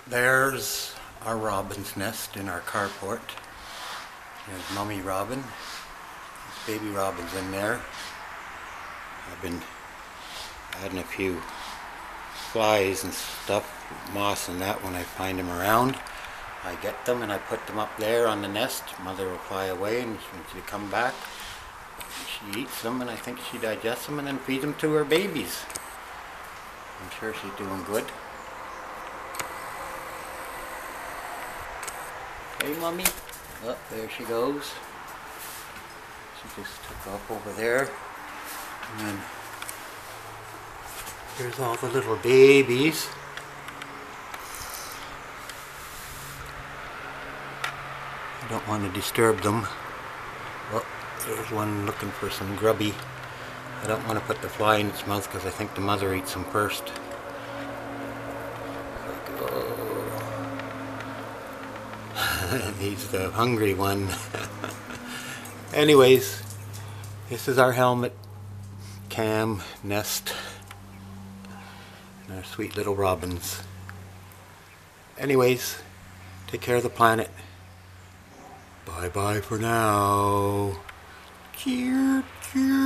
There's our robin's nest in our carport. There's Mummy Robin. There's baby robins in there. I've been adding a few flies and stuff, moss and that when I find them around. I get them and I put them up there on the nest. Mother will fly away, and when she come back, she eats them, and I think she digests them and then feeds them to her babies. I'm sure she's doing good. Hey, Mummy. Oh, there she goes. She just took off over there. And then here's all the little babies. I don't want to disturb them. Oh, there's one looking for some grubby. I don't want to put the fly in its mouth because I think the mother eats them first. He's the hungry one. Anyways, this is our helmet, cam, nest, and our sweet little robins. Anyways, take care of the planet. Bye bye for now. Cheer, cheer.